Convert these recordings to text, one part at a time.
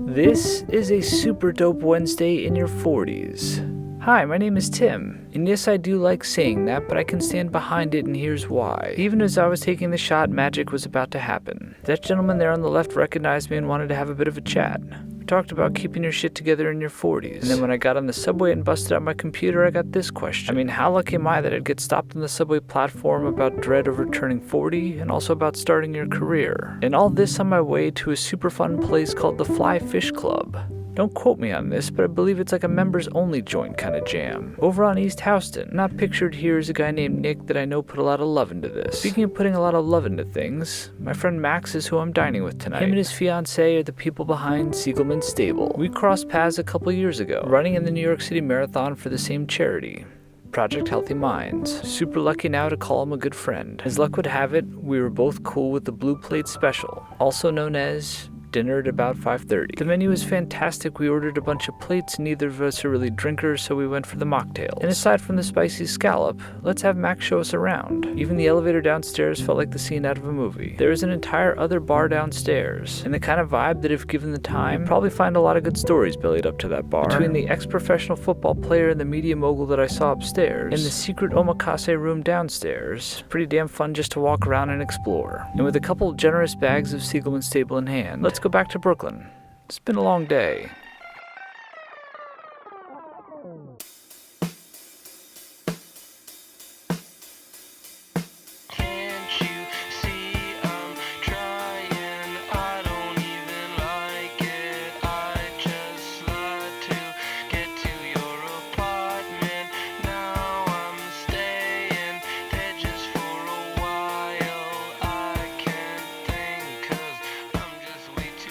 This is a super dope Wednesday in your 40s. Hi, my name is Tim, and yes, I do like saying that, but I can stand behind it, and here's why. Even as I was taking the shot, magic was about to happen. That gentleman there on the left recognized me and wanted to have a bit of a chat. We talked about keeping your shit together in your 40s, and then when I got on the subway and busted out my computer, I got this question. I mean, how lucky am I that I'd get stopped on the subway platform about dread over turning 40, and also about starting your career? And all this on my way to a super fun place called the Fly Fish Club. Don't quote me on this, but I believe it's like a members-only joint kind of jam. Over on East Houston. Not pictured here is a guy named Nick that I know put a lot of love into this. Speaking of putting a lot of love into things, my friend Max is who I'm dining with tonight. Him and his fiancée are the people behind Siegelman Stable. We crossed paths a couple years ago, running in the New York City Marathon for the same charity. Project Healthy Minds. Super lucky now to call him a good friend. As luck would have it, we were both cool with the Blue Plate Special, also known as dinner at about 5:30. The menu was fantastic. We ordered a bunch of plates. Neither of us are really drinkers, so we went for the mocktails. And aside from the spicy scallop, let's have Max show us around. Even the elevator downstairs felt like the scene out of a movie. There is an entire other bar downstairs, and the kind of vibe that if given the time, probably find a lot of good stories bellied up to that bar. Between the ex-professional football player and the media mogul that I saw upstairs, and the secret omakase room downstairs, pretty damn fun just to walk around and explore. And with a couple generous bags of Siegelman Stable in hand, let's go back to Brooklyn. It's been a long day.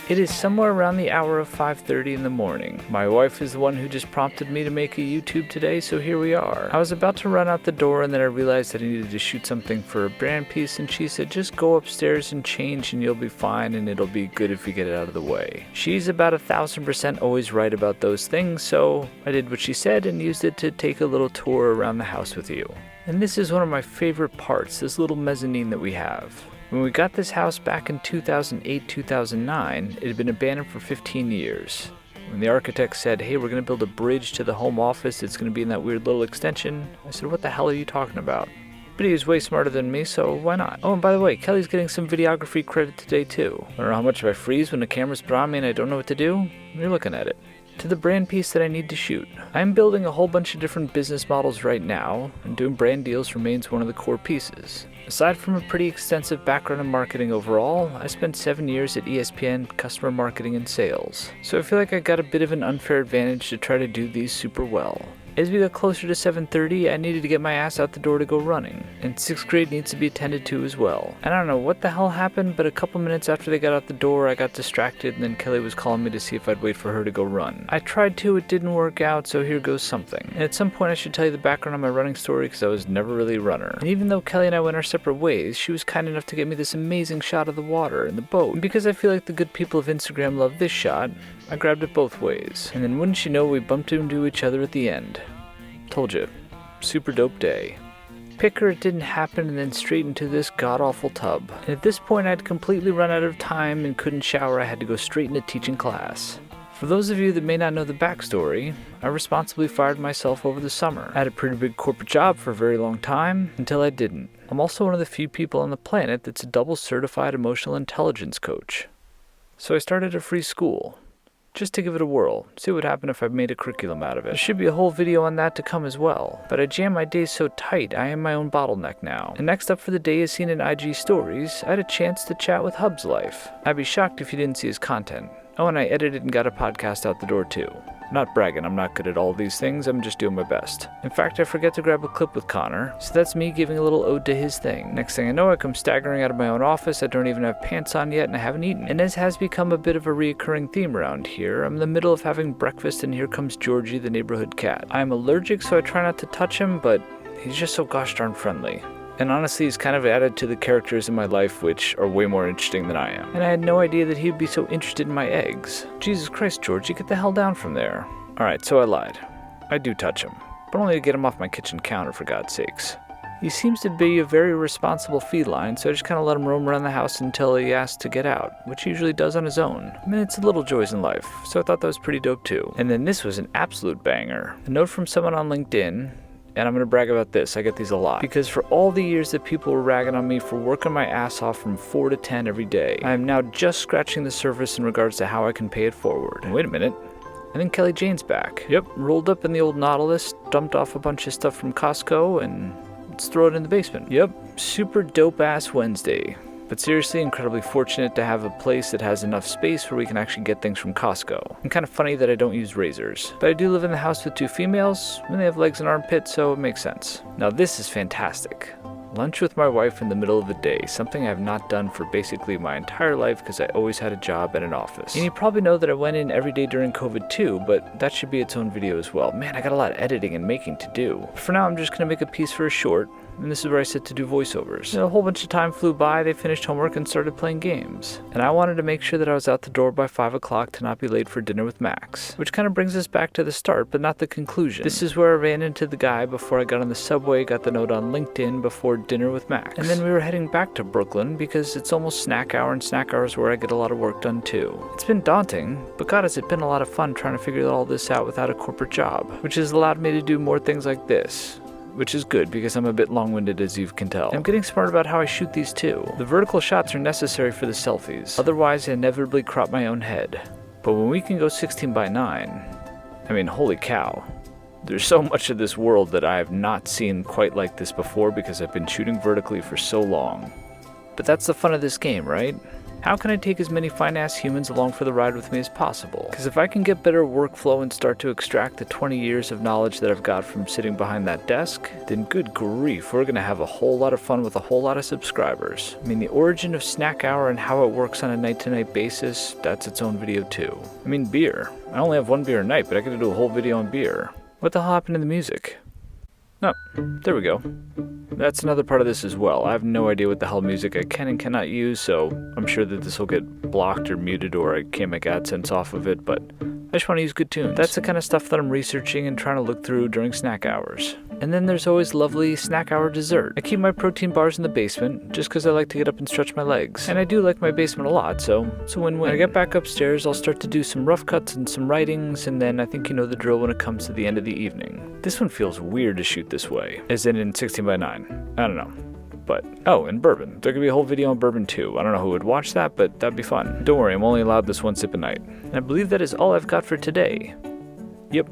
It is somewhere around the hour of 5:30 in the morning. My wife is the one who just prompted me to make a YouTube today, so here we are. I was about to run out the door and then I realized that I needed to shoot something for a brand piece, and she said, just go upstairs and change and you'll be fine and it'll be good if you get it out of the way. She's about 1,000% always right about those things, so I did what she said and used it to take a little tour around the house with you. And this is one of my favorite parts, this little mezzanine that we have. When we got this house back in 2008-2009, it had been abandoned for 15 years. When the architect said, hey, we're going to build a bridge to the home office, it's going to be in that weird little extension, I said, what the hell are you talking about? But he was way smarter than me, so why not? Oh, and by the way, Kelly's getting some videography credit today too. I don't know how much if I freeze when the camera's put on me and I don't know what to do. You're looking at it. To the brand piece that I need to shoot. I'm building a whole bunch of different business models right now, and doing brand deals remains one of the core pieces. Aside from a pretty extensive background in marketing overall, I spent 7 years at ESPN customer marketing and sales. So I feel like I got a bit of an unfair advantage to try to do these super well. As we got closer to 7:30, I needed to get my ass out the door to go running, and 6th grade needs to be attended to as well. And I don't know what the hell happened, but a couple minutes after they got out the door, I got distracted, and then Kelly was calling me to see if I'd wait for her to go run. I tried to, it didn't work out, so here goes something. And at some point I should tell you the background on my running story, because I was never really a runner. And even though Kelly and I went our separate ways, she was kind enough to get me this amazing shot of the water and the boat. And because I feel like the good people of Instagram love this shot, I grabbed it both ways. And then wouldn't you know, we bumped into each other at the end. Told you, super dope day. Picker, it didn't happen, and then straight into this god-awful tub. And at this point I'd completely run out of time and couldn't shower. I had to go straight into teaching class. For those of you that may not know the backstory, I responsibly fired myself over the summer. I had a pretty big corporate job for a very long time, until I didn't. I'm also one of the few people on the planet that's a double certified emotional intelligence coach. So I started a free school. Just to give it a whirl, see what would happen if I made a curriculum out of it. There should be a whole video on that to come as well. But I jam my days so tight, I am my own bottleneck now. And next up for the day, as seen in IG stories, I had a chance to chat with Hub's life. I'd be shocked if you didn't see his content. Oh, and I edited and got a podcast out the door too. Not bragging, I'm not good at all these things, I'm just doing my best. In fact, I forget to grab a clip with Connor, so that's me giving a little ode to his thing. Next thing I know, I come staggering out of my own office, I don't even have pants on yet, and I haven't eaten. And as has become a bit of a reoccurring theme around here, I'm in the middle of having breakfast and here comes Georgie, the neighborhood cat. I'm allergic, so I try not to touch him, but he's just so gosh darn friendly. And honestly, he's kind of added to the characters in my life, which are way more interesting than I am. And I had no idea that he'd be so interested in my eggs. Jesus Christ, Georgie, get the hell down from there. Alright, so I lied. I do touch him, but only to get him off my kitchen counter, for God's sakes. He seems to be a very responsible feline, so I just kind of let him roam around the house until he asks to get out, which he usually does on his own. I mean, it's little joys in life, so I thought that was pretty dope too. And then this was an absolute banger. A note from someone on LinkedIn. And I'm going to brag about this. I get these a lot. Because for all the years that people were ragging on me for working my ass off from 4 to 10 every day, I am now just scratching the surface in regards to how I can pay it forward. And wait a minute. I think Kelly Jane's back. Yep, rolled up in the old Nautilus, dumped off a bunch of stuff from Costco, and let's throw it in the basement. Yep, super dope ass Wednesday. But seriously, incredibly fortunate to have a place that has enough space where we can actually get things from Costco. And kind of funny that I don't use razors. But I do live in the house with 2 females, and they have legs and armpits, so it makes sense. Now this is fantastic. Lunch with my wife in the middle of the day, something I have not done for basically my entire life because I always had a job at an office. And you probably know that I went in every day during COVID too, but that should be its own video as well. Man, I got a lot of editing and making to do. For now, I'm just going to make a piece for a short. And this is where I sit to do voiceovers. And a whole bunch of time flew by, they finished homework and started playing games. And I wanted to make sure that I was out the door by 5 o'clock to not be late for dinner with Max. Which kind of brings us back to the start, but not the conclusion. This is where I ran into the guy before I got on the subway, got the note on LinkedIn before dinner with Max. And then we were heading back to Brooklyn because it's almost snack hour, and snack hour is where I get a lot of work done too. It's been daunting, but God, has it been a lot of fun trying to figure all this out without a corporate job, which has allowed me to do more things like this. Which is good because I'm a bit long-winded, as you can tell. I'm getting smart about how I shoot these too. The vertical shots are necessary for the selfies, otherwise I inevitably crop my own head. But when we can go 16 by 9, I mean, holy cow. There's so much of this world that I have not seen quite like this before because I've been shooting vertically for so long. But that's the fun of this game, right? How can I take as many fine-ass humans along for the ride with me as possible? Because if I can get better workflow and start to extract the 20 years of knowledge that I've got from sitting behind that desk, then good grief, we're going to have a whole lot of fun with a whole lot of subscribers. I mean, the origin of snack hour and how it works on a night-to-night basis, that's its own video too. I mean, beer. I only have 1 beer a night, but I gotta do a whole video on beer. What the hell happened to the music? Oh, there we go. That's another part of this as well. I have no idea what the hell music I can and cannot use, so I'm sure that this will get blocked or muted or I can't make AdSense off of it, but I just want to use good tunes. That's the kind of stuff that I'm researching and trying to look through during snack hours. And then there's always lovely snack hour dessert. I keep my protein bars in the basement just because I like to get up and stretch my legs. And I do like my basement a lot, so it's a win-win. When I get back upstairs, I'll start to do some rough cuts and some writings, and then I think you know the drill when it comes to the end of the evening. This one feels weird to shoot this way, as in 16 by 9. I don't know. But, oh, and bourbon. There could be a whole video on bourbon too. I don't know who would watch that, but that'd be fun. Don't worry, I'm only allowed this 1 sip a night. And I believe that is all I've got for today. Yep.